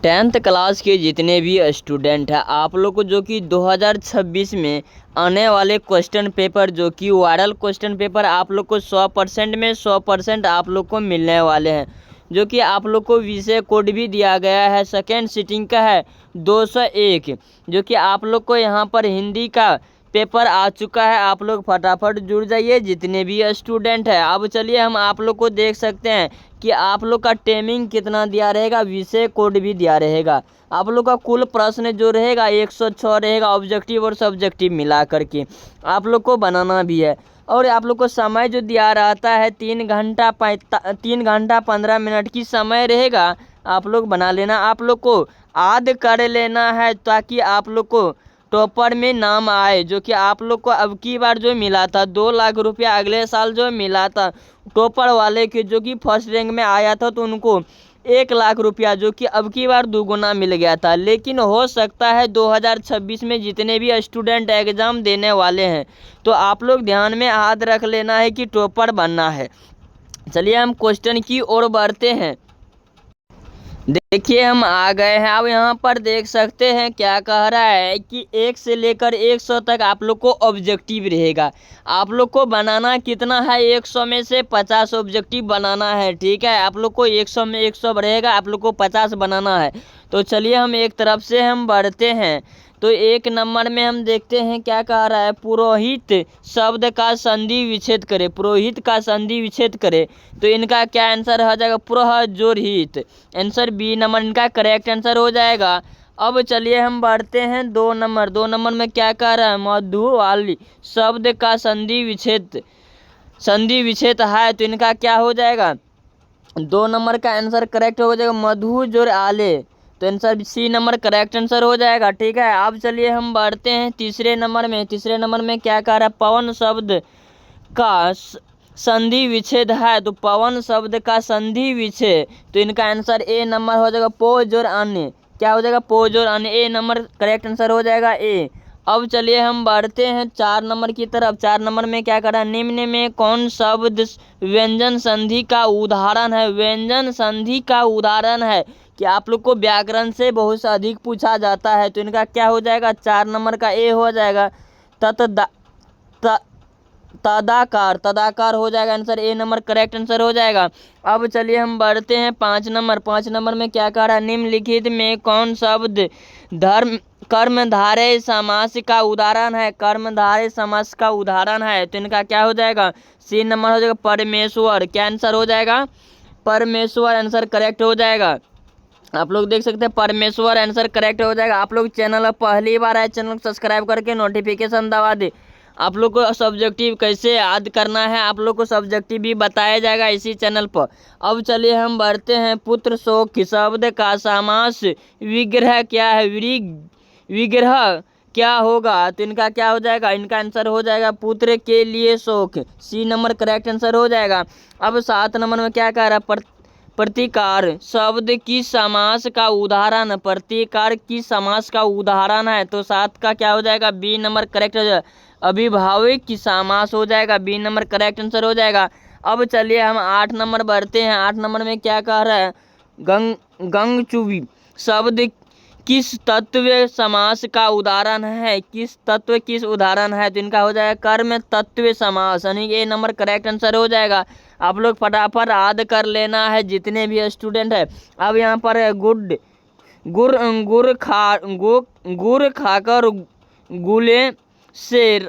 Tenth class के जितने भी स्टूडेंट हैं आप लोग को जो कि 2026 में आने वाले क्वेश्चन पेपर जो कि वायरल क्वेश्चन पेपर आप लोग को 100% में 100% आप लोग को मिलने वाले हैं। जो कि आप लोग को विषय कोड भी दिया गया है, सेकेंड सीटिंग का है 201। जो कि आप लोग को यहाँ पर हिंदी का पेपर आ चुका है। आप लोग फटाफट जुड़ जाइए जितने भी स्टूडेंट हैं। अब चलिए हम आप लोग को देख सकते हैं कि आप लोग का टाइमिंग कितना दिया रहेगा, विषय कोड भी दिया रहेगा। आप लोग का कुल प्रश्न जो रहेगा 106 रहेगा, ऑब्जेक्टिव और सब्जेक्टिव मिला करके आप लोग को बनाना भी है। और आप लोग को समय जो दिया रहता है 3 घंटा 15 मिनट की समय रहेगा। आप लोग बना लेना, आप लोग को याद कर लेना है ताकि आप लोग को टॉपर में नाम आए। जो कि आप लोग को अब की बार जो मिला था 2 लाख रुपया, अगले साल जो मिला था टॉपर वाले के जो कि फर्स्ट रैंक में आया था तो उनको 1 लाख रुपया जो कि अब की बार दुगुना मिल गया था। लेकिन हो सकता है 2026 में जितने भी स्टूडेंट एग्ज़ाम देने वाले हैं तो आप लोग ध्यान में याद रख लेना है कि टॉपर बनना है। चलिए हम क्वेश्चन की ओर बढ़ते हैं। देखिए हम आ गए हैं। अब यहाँ पर देख सकते हैं क्या कह रहा है कि 1 से लेकर 100 तक आप लोग को ऑब्जेक्टिव रहेगा। आप लोग को बनाना कितना है, 100 में से 50 ऑब्जेक्टिव बनाना है। ठीक है, आप लोग को 100 में 100 रहेगा, आप लोग को 50 बनाना है। तो चलिए हम एक तरफ से हम बढ़ते हैं। तो 1 नंबर में हम देखते हैं क्या कह रहा है, पुरोहित शब्द का संधि विच्छेद करे। पुरोहित का संधि विच्छेद करे तो इनका क्या आंसर हो जाएगा, पुरोहित। आंसर बी नंबर इनका करेक्ट आंसर हो जाएगा। अब चलिए हम बढ़ते हैं 2 नंबर। 2 नंबर में क्या कह रहा है, मधुवाली शब्द का संधि विच्छेद है तो इनका क्या हो जाएगा, 2 नंबर का आंसर करेक्ट हो जाएगा, मधु जोर आले। तो answer C number correct answer हो जाएगा। ठीक है, अब चलिए हम बढ़ते हैं तीसरे नंबर में। तीसरे नंबर में क्या कह रहा है, पवन शब्द का संधि विच्छेद है तो पवन शब्द का संधि विच्छेद तो इनका आंसर ए नंबर हो जाएगा, पो जोर अन्य। क्या हो जाएगा, पो जोर अन्य, ए नंबर करेक्ट आंसर हो जाएगा ए। अब चलिए हम बढ़ते हैं 4 नंबर की तरफ। 4 नंबर में क्या कर रहा है, निम्न में कौन शब्द व्यंजन संधि का उदाहरण है। व्यंजन संधि का उदाहरण है कि आप लोग को व्याकरण से बहुत से अधिक पूछा जाता है तो इनका क्या हो जाएगा, 4 नंबर का ए हो जाएगा, तदाकार। तदाकार हो जाएगा आंसर, ए नंबर करेक्ट आंसर हो जाएगा। अब चलिए हम बढ़ते हैं 5 नंबर। 5 नंबर में क्या कह रहा है, निम्नलिखित में कौन शब्द कर्मधारय समास का उदाहरण है। कर्मधारय समास का उदाहरण है तो इनका क्या हो जाएगा, सी नंबर हो जाएगा, परमेश्वर। क्या आंसर हो जाएगा, परमेश्वर आंसर करेक्ट हो जाएगा। आप लोग देख सकते हैं परमेश्वर आंसर करेक्ट हो जाएगा। आप लोग चैनल पहली बार आए, चैनल को सब्सक्राइब करके नोटिफिकेशन दबा दे। आप लोग को सब्जेक्टिव कैसे याद करना है, आप लोग को सब्जेक्टिव भी बताया जाएगा इसी चैनल पर। अब चलिए हम बढ़ते हैं, पुत्र शोक शब्द का समास विग्रह क्या है। विग्रह क्या होगा तो इनका क्या हो जाएगा, इनका आंसर हो जाएगा, पुत्र के लिए शोक। सी नंबर करेक्ट आंसर हो जाएगा। अब 7 नंबर में क्या कह रहा है, प्रतिकार शब्द की समास का उदाहरण। प्रतिकार की समास का उदाहरण है तो 7 का क्या हो जाएगा, बी नंबर करेक्ट हो जाएगा, अभिभावक की समास हो जाएगा, बी नंबर करेक्ट आंसर हो जाएगा। अब चलिए हम 8 नंबर बढ़ते हैं। 8 नंबर में क्या कह रहा है, गंगचुबी शब्द किस तत्व समास का उदाहरण है। किस तत्व किस उदाहरण है तो इनका हो जाएगा, कर्म तत्व समास, यानी ए नंबर करेक्ट आंसर हो जाएगा। आप लोग फटाफट याद कर लेना है जितने भी स्टूडेंट है। अब यहाँ पर है गुड़ खाकर गुले से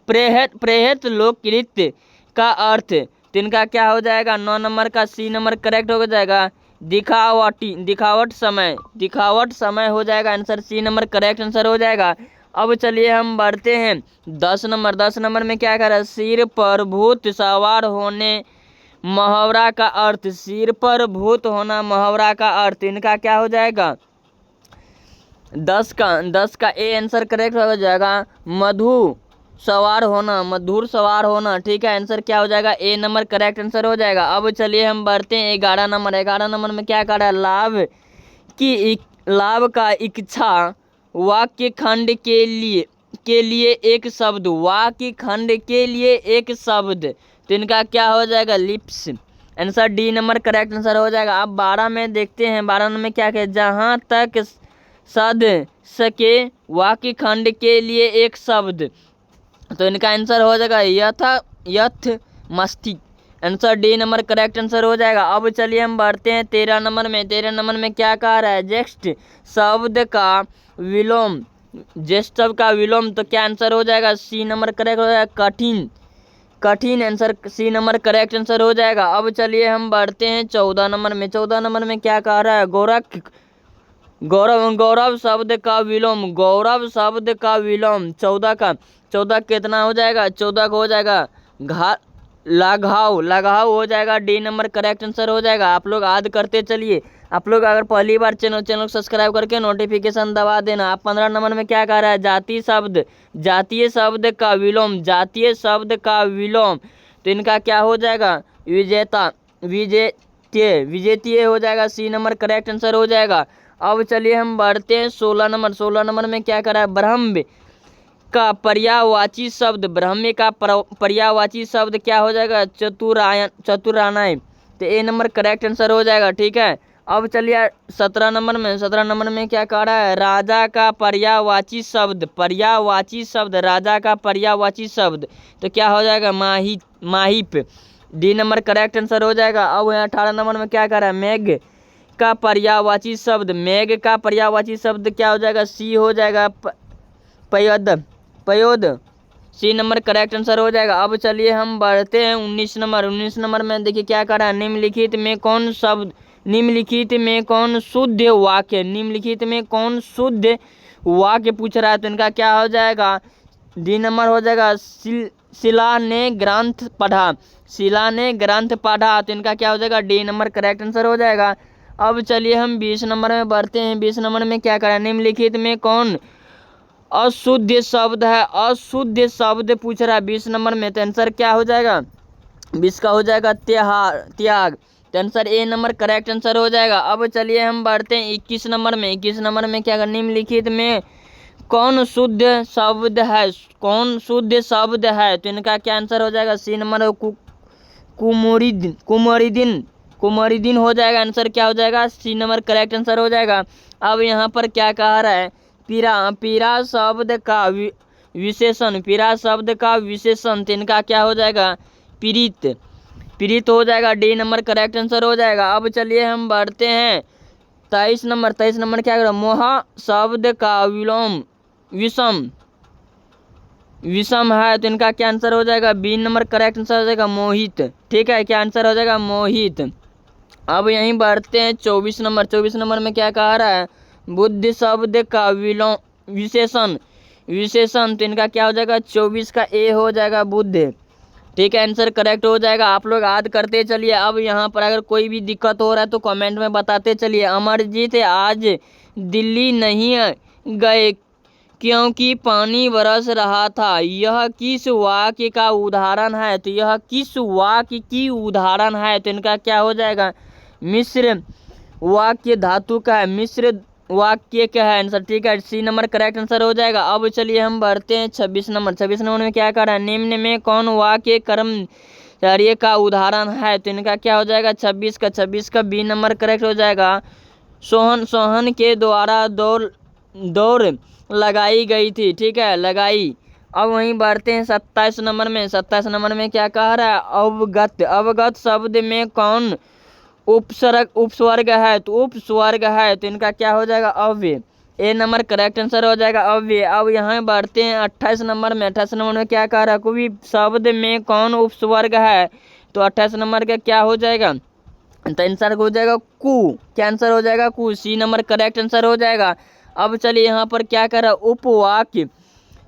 प्रेरित लोकनृत्य का अर्थ तो इनका क्या हो जाएगा, 9 नंबर का सी नंबर करेक्ट हो जाएगा, दिखावट समय हो जाएगा answer, C number correct answer हो जाएगा। अब चलिए हम बढ़ते हैं 10 नंबर। 10 नंबर में क्या कर रहा है, सिर पर भूत सवार होने मुहावरा का अर्थ। सिर पर भूत होना मुहावरा का अर्थ इनका क्या हो जाएगा, 10 का ए आंसर करेक्ट हो जाएगा, मधुर सवार होना। ठीक है, आंसर क्या हो जाएगा, ए नंबर करेक्ट आंसर हो जाएगा। अब चलिए हम बढ़ते हैं 11 नंबर। 11 नंबर में क्या कर रहा है, लाभ का इच्छा वाक्य खंड के लिए एक शब्द। वाक्य खंड के लिए एक शब्द तो इनका क्या हो जाएगा, lips. Answer D number correct answer हो जाएगा। अब 12 में देखते हैं, 12 में क्या है, जहाँ तक सद सके वाक्य खंड के लिए एक शब्द, तो इनका आंसर हो जाएगा यथ मस्तिष्क। Answer D number correct answer हो जाएगा। अब चलिए हम बढ़ते हैं 13 नंबर में। 13 नंबर में क्या कह रहा है, जेस्ट शब्द का विलोम, जेस्ट शब्द का विलोम, तो क्या आंसर हो जाएगा, सी नंबर करेक्ट हो जाएगा, कठिन, कठिन। Answer C number correct answer हो जाएगा। अब चलिए हम बढ़ते हैं 14 नंबर में। 14 नंबर में क्या कह रहा है, गौरव, गौरव शब्द का विलोम, गौरव शब्द का विलोम 14 कितना हो जाएगा, 14 का हो जाएगा लाघव, लाघव हो जाएगा। डी नंबर करेक्ट आंसर हो जाएगा। आप लोग याद करते चलिए। आप लोग अगर पहली बार चैनल सब्सक्राइब करके नोटिफिकेशन दबा देना। आप 15 नंबर में क्या कह रहा है, जातीय शब्द, जातीय शब्द का विलोम, जातीय शब्द का विलोम, तो इनका क्या हो जाएगा, विजेता, विजेतीय, विजेतीय हो जाएगा। सी नंबर करेक्ट आंसर हो जाएगा। अब चलिए हम बढ़ते हैं 16 नंबर। 16 नंबर में क्या कर रहा है, ब्रह्म का पर्यायवाची शब्द, ब्रह्म का पर्यायवाची शब्द क्या हो जाएगा, चतुरायन, तो ए नंबर करेक्ट आंसर हो जाएगा। ठीक है। अब चलिए 17 नंबर में। 17 नंबर में क्या कह रहा है, राजा का पर्यायवाची शब्द, पर्यायवाची शब्द, राजा का पर्यायवाची शब्द, तो क्या हो जाएगा, माहिप। डी नंबर करेक्ट आंसर हो जाएगा। अब यहाँ 18 नंबर में क्या कह रहा है, मेघ का पर्यायवाची शब्द, मेघ का पर्यायवाची शब्द क्या हो जाएगा, सी हो जाएगा, पयोद, सी नंबर करेक्ट आंसर हो जाएगा। अब चलिए हम बढ़ते हैं 19 नंबर। 19 नंबर में देखिए क्या कर रहा है, निम्नलिखित में कौन शब्द, निम्नलिखित में कौन शुद्ध वाक्य, निम्नलिखित में कौन शुद्ध वाक्य पूछ रहा है, तो इनका क्या हो जाएगा, डी नंबर हो जाएगा, शिला ने ग्रंथ पढ़ा, शिला ने ग्रंथ पढ़ा, तो इनका क्या हो जाएगा, डी नंबर करेक्ट आंसर हो जाएगा। अब चलिए हम 20 नंबर में बढ़ते हैं। 20 नंबर में क्या करें, निम्नलिखित में कौन अशुद्ध शब्द है, अशुद्ध शब्द पूछ रहा है 20 नंबर में, तो आंसर क्या हो जाएगा, 20 का हो जाएगा त्याग, तो answer A number correct answer हो जाएगा। अब चलिए हम बढ़ते हैं 21 नंबर में। 21 नंबर में क्या करें, निम्नलिखित में कौन शुद्ध शब्द है, कौन शुद्ध शब्द है, तो इनका क्या आंसर हो जाएगा, सी नंबर कुमोरिदिन, कुमोरिदिन, कुमोरिदिन हो जाएगा। आंसर क्या हो जाएगा, सी नंबर करेक्ट आंसर हो जाएगा। अब यहाँ पर क्या कह रहा है, पीरा शब्द का विशेषण, पीरा शब्द का विशेषण, तो इनका क्या हो जाएगा, पीड़ित, पीड़ित हो जाएगा। डी नंबर करेक्ट आंसर हो जाएगा। अब चलिए हम बढ़ते हैं 23 नंबर। 23 नंबर क्या करें, मोह शब्द का विलोम विषम, विषम है, तो इनका क्या आंसर हो जाएगा, बी नंबर करेक्ट आंसर हो जाएगा, मोहित। ठीक है, क्या आंसर हो जाएगा, मोहित। अब यहीं बढ़ते हैं 24 नंबर। 24 नंबर में क्या कह रहा है, बुद्ध शब्द का विलोम विशेषण, विशेषण, तो इनका क्या हो जाएगा, 24 का ए हो जाएगा, बुद्ध। ठीक है, आंसर करेक्ट हो जाएगा। आप लोग याद करते चलिए। अब यहाँ पर अगर कोई भी दिक्कत हो रहा है तो कमेंट में बताते चलिए। अमरजीत आज दिल्ली नहीं गए क्योंकि पानी बरस रहा था, यह किस वाक्य का उदाहरण है, तो यह किस वाक्य की उदाहरण है, तो इनका क्या हो जाएगा, मिश्र वाक्य धातु का है, मिश्र वाक्य क्या है आंसर। ठीक है, सी नंबर करेक्ट आंसर हो जाएगा। अब चलिए हम बढ़ते हैं 26 नंबर। 26 नंबर में क्या कर रहा है, निम्न में कौन वाक्य कर्मचारी का उदाहरण है, तो इनका क्या हो जाएगा, 26 का बी नंबर करेक्ट हो जाएगा। सोहन के द्वारा दौड़ लगाई गई थी। ठीक है, लगाई। अब वहीं बढ़ते हैं 27 नंबर में। 27 नंबर में क्या कह रहा है, अवगत, अवगत शब्द में कौन उपस्वर्ग है, तो उपस्वर्ग है, तो इनका क्या हो जाएगा, अव्यय। ए नंबर करेक्ट आंसर हो जाएगा, अव्यय। अब यहाँ बढ़ते हैं 28 नंबर में। 28 नंबर में क्या कह रहा है, कोई शब्द में कौन उपस्वर्ग है, तो 28 नंबर का क्या हो जाएगा, तो आंसर हो जाएगा कु, क्या आंसर हो जाएगा, कु, सी नंबर करेक्ट आंसर हो जाएगा। अब चलिए यहाँ पर क्या कर रहा है, उपवाक्य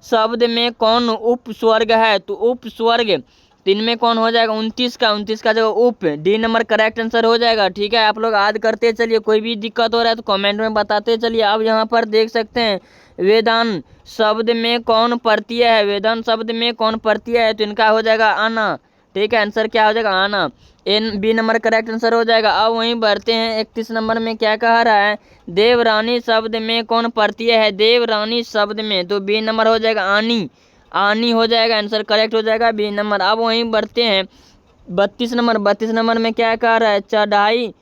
शब्द में कौन उपस्वर्ग है, तो उपस्वर्ग, तीन में कौन हो जाएगा, 29 का जगह उप, डी नंबर करेक्ट आंसर हो जाएगा। ठीक है, आप लोग याद करते चलिए। कोई भी दिक्कत हो रहा है तो कमेंट में बताते चलिए। अब यहाँ पर देख सकते हैं वेदांत शब्द में कौन प्रत्यय है, वेदांत शब्द में कौन प्रत्यय है, तो इनका हो जाएगा आना। ठीक है, आंसर क्या हो जाएगा, आना, एन बी नंबर करेक्ट आंसर हो जाएगा। अब वहीं बढ़ते हैं 31 नंबर में। क्या कह रहा है, देवरानी शब्द में कौन प्रत्यय है, देवरानी शब्द में, तो बी नंबर हो जाएगा आनी, आनी हो जाएगा, आंसर करेक्ट हो जाएगा, बी नंबर। अब वहीं बढ़ते हैं 32 नंबर में क्या कह रहा है, चढ़ाई,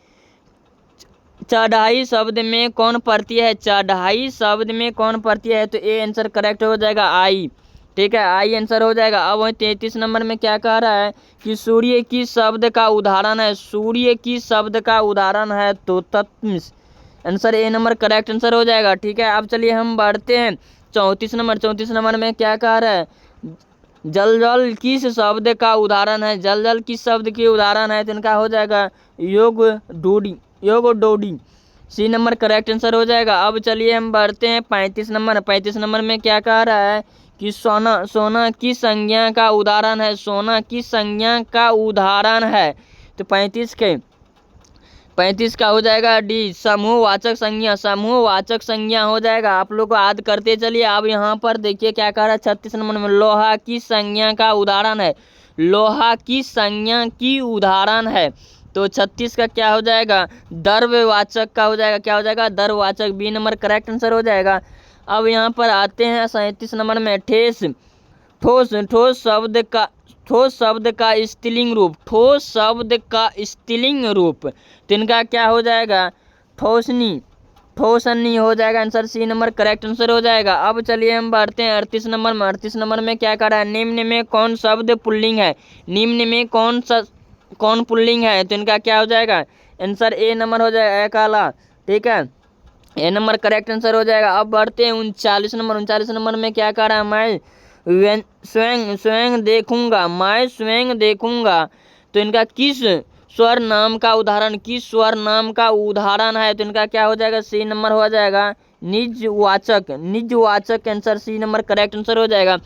चढ़ाई शब्द में कौन प्रत्यय है, चढ़ाई शब्द में कौन प्रत्यय है, तो ए आंसर करेक्ट हो जाएगा आई, ठीक है, आई आंसर हो जाएगा। अब वही 33 नंबर में क्या कह रहा है कि सूर्य की शब्द का उदाहरण है, सूर्य की शब्द का उदाहरण है, तो तत्व answer A number correct answer हो जाएगा, ठीक है। अब चलिए हम बढ़ते हैं 34 नंबर में क्या कह रहा है, जल जल किस शब्द का उदाहरण है, जल जल किस शब्द की उदाहरण है, तो इनका हो जाएगा योग डोडी, सी नंबर करेक्ट आंसर हो जाएगा। अब चलिए हम बढ़ते हैं 35 नंबर में क्या कह रहा है कि सोना की संज्ञा का उदाहरण है, सोना की संज्ञा का उदाहरण है, तो 35 का हो जाएगा डी, समूहवाचक संज्ञा हो जाएगा। आप लोग को याद करते चलिए। अब यहाँ पर देखिए क्या कह रहा है 36 नंबर में, लोहा की संज्ञा का उदाहरण है, लोहा की संज्ञा की उदाहरण है, तो 36 का क्या हो जाएगा, द्रव्यवाचक का हो जाएगा, क्या हो जाएगा, द्रव्यवाचक, बी नंबर करेक्ट आंसर हो जाएगा। अब यहाँ पर आते हैं 37 नंबर में, ठोस शब्द का स्त्रीलिंग रूप, ठोस शब्द का स्त्रीलिंग रूप, तो इनका क्या हो जाएगा, ठोसनी हो जाएगा, answer C number correct answer हो जाएगा। अब चलिए हम बढ़ते हैं 38 नंबर में, 38 नंबर में क्या कर रहा है, निम्न में कौन शब्द पुल्लिंग है, निम्न में कौन पुल्लिंग है, तो इनका क्या हो जाएगा, आंसर ए नंबर हो जाएगा, काला, ठीक है, ए नंबर करेक्ट आंसर हो जाएगा। अब बढ़ते हैं 39 नंबर में क्या कर रहा है, मैं स्वयं देखूंगा, मैं स्वयं देखूंगा, तो इनका किस स्वर नाम का उदाहरण है, तो इनका क्या हो जाएगा, सी नंबर हो जाएगा, निजवाचक, answer C number correct answer हो जाएगा।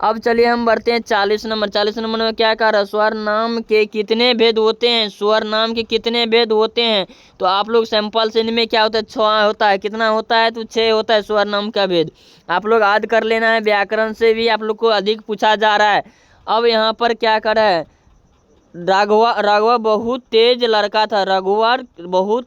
अब चलिए हम बढ़ते हैं 40 नंबर में क्या कह रहा है, स्वर नाम के कितने भेद होते हैं, स्वर नाम के कितने भेद होते हैं, तो आप लोग सैंपल से इनमें क्या होता है, 6 होता है, कितना होता है, तो 6 होता है स्वर नाम का भेद, आप लोग याद कर लेना है, व्याकरण से भी आप लोग को अधिक पूछा जा रहा है। अब यहाँ पर क्या कर रहा है, राघवा बहुत तेज लड़का था, रघुवर बहुत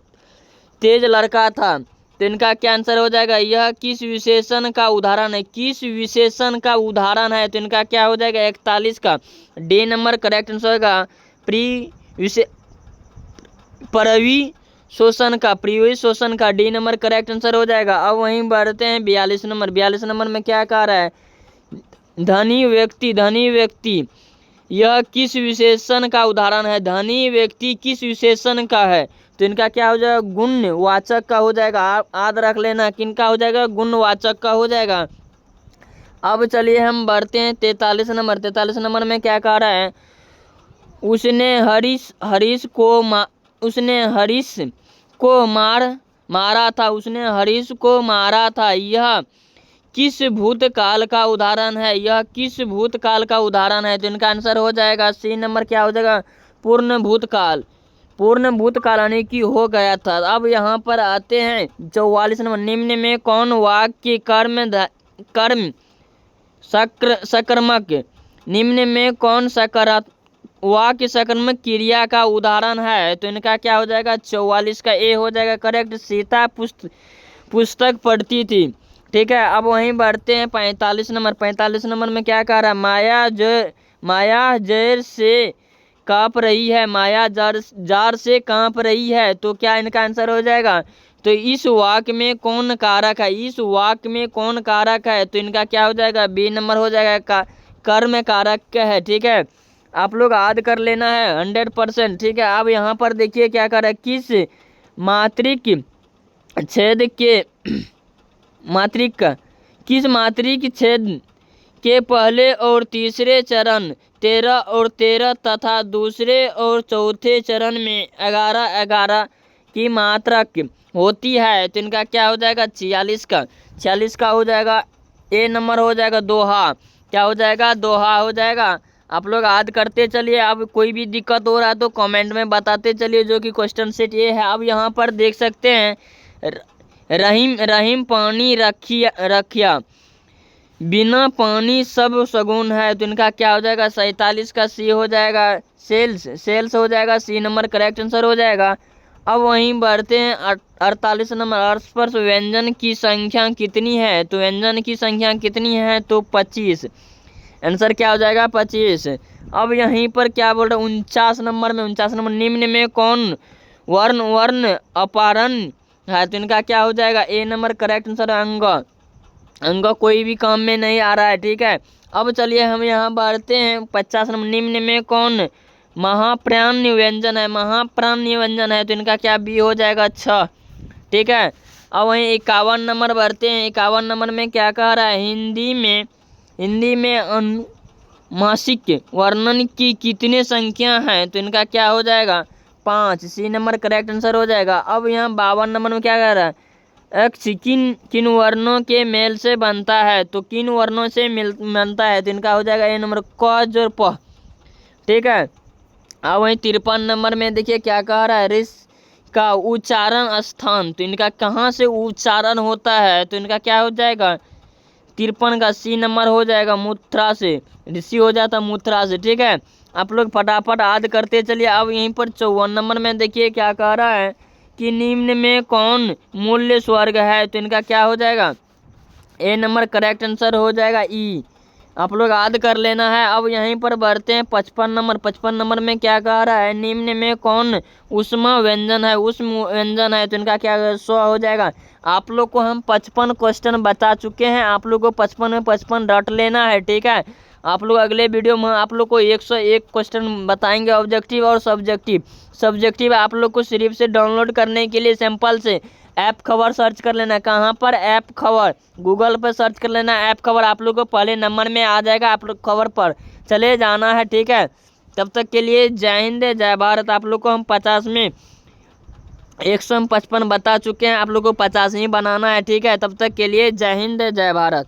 तेज लड़का था, तो इनका क्या आंसर हो जाएगा, यह किस विशेषण का उदाहरण है, किस विशेषण का उदाहरण है, तो इनका क्या हो जाएगा, 41 का डी नंबर करेक्ट आंसर होगा, परिवेशोषण का डी नंबर करेक्ट आंसर हो जाएगा। अब वहीं बढ़ते हैं 42 नंबर में क्या कह रहा है, धनी व्यक्ति यह किस विशेषण का उदाहरण है, धनी व्यक्ति किस विशेषण का है, तो इनका क्या हो जाएगा, गुणवाचक का हो जाएगा, आप याद रख लेना, किनका हो जाएगा, गुणवाचक का हो जाएगा। अब चलिए हम बढ़ते हैं 43 नंबर में क्या कह रहा है, उसने हरीश को मारा था, यह किस भूतकाल का उदाहरण है, तो इनका आंसर हो जाएगा सी नंबर क्या हो जाएगा, पूर्ण भूतकाल यानी कि हो गया था। अब यहाँ पर आते हैं 44 नंबर, निम्न में कौन वाक्य कर्म सकर्मक, निम्न में कौन वाक्य सकर्मक क्रिया का उदाहरण है, तो इनका क्या हो जाएगा, 44 का ए हो जाएगा करेक्ट, सीता पुस्तक पढ़ती थी, ठीक है। अब वहीं बढ़ते हैं 45 नंबर में क्या कह रहा है, माया जार से काँप रही है, माया जार से काँप रही है, तो क्या इनका आंसर हो जाएगा, तो इस वाक्य में कौन कारक है, तो इनका क्या हो जाएगा, बी नंबर हो जाएगा, कर्म कारक है, ठीक है, आप लोग याद कर लेना है 100%, ठीक है। अब यहाँ पर देखिए क्या कर रहा है, किस मात्रिक छेद के पहले और तीसरे चरण 13 और 13 तथा दूसरे और चौथे चरण में 11 की मात्रक होती है, तो इनका क्या हो जाएगा, 46 का हो जाएगा, ए नंबर हो जाएगा, दोहा, क्या हो जाएगा, दोहा हो जाएगा। आप लोग याद करते चलिए, अब कोई भी दिक्कत हो रहा है तो कमेंट में बताते चलिए, जो कि क्वेश्चन सेट ये है। अब यहाँ पर देख सकते हैं, रहीम पानी रखिया, बिना पानी सब सगुन है, तो इनका क्या हो जाएगा, 47 का सी हो जाएगा, सेल्स हो जाएगा, सी नंबर करेक्ट आंसर हो जाएगा। अब वहीं बढ़ते हैं 48 नंबर, स्पर्श व्यंजन की संख्या कितनी है, तो व्यंजन की संख्या कितनी है, तो 25, आंसर क्या हो जाएगा, 25। अब यहीं पर क्या बोल रहा है 49 नंबर में, 49 नंबर, निम्न में कौन वर्ण वर्ण अपहरण है? तो इनका क्या हो जाएगा? ए नंबर करेक्ट आंसर है अंग। अंग कोई भी काम में नहीं आ रहा है, ठीक है। अब चलिए हम यहाँ बढ़ते हैं 50 नंबर, निम्न में कौन महाप्राण्य व्यंजन है? महाप्राण्य व्यंजन है तो इनका क्या बी हो जाएगा? छ, ठीक है। अब वहीं 51 नंबर बढ़ते हैं, 51 नंबर में क्या कह रहा है? हिंदी में अनुमासिक वर्णन की कितने संख्या हैं? तो इनका क्या हो जाएगा? 5, सी नंबर करेक्ट आंसर हो जाएगा। अब यहाँ 52 नंबर में क्या कह रहा है? एक्स किन किन वर्णों के मेल से बनता है? तो किन वर्णों से बनता है? तो इनका हो जाएगा ए नंबर क जोड़ प, ठीक है। अब वहीं 53 नंबर में देखिए क्या कह रहा है? ऋष का उच्चारण स्थान, तो इनका कहाँ से उच्चारण होता है? तो इनका क्या हो जाएगा? 53 का सी नंबर हो जाएगा मूत्रा से, ऋषि हो जाता मूत्रा से, ठीक है। आप लोग फटाफट याद करते चलिए। अब यहीं पर 54 नंबर में देखिए क्या कह रहा है कि निम्न में कौन मूल्य स्वर्ग है? तो इनका क्या हो जाएगा? ए नंबर करेक्ट आंसर हो जाएगा ई। आप लोग याद कर लेना है। अब यहीं पर बढ़ते हैं 55 नंबर, 55 नंबर में क्या कह रहा है? निम्न में कौन ऊष्मा व्यंजन है? ऊष्म व्यंजन है तो इनका क्या 100 हो जाएगा। आप लोग को हम 55 क्वेश्चन बता चुके हैं, आप लोग को 55 में 55 रट लेना है, ठीक है। आप लोग अगले वीडियो में आप लोग को 101 क्वेश्चन बताएंगे, ऑब्जेक्टिव और सब्जेक्टिव। सब्जेक्टिव आप लोग को सिर्फ से डाउनलोड करने के लिए सिंपल से ऐप खबर सर्च कर लेना। कहाँ पर? ऐप खबर, गूगल पर सर्च कर लेना ऐप खबर, आप लोग को पहले नंबर में आ जाएगा। आप लोग खबर पर चले जाना है, ठीक है। तब तक के लिए जय हिंद जय भारत। आप लोग को हम 50 में 155 बता चुके हैं, आप लोग को 50 ही बनाना है, ठीक है। तब तक के लिए जय हिंद जय भारत।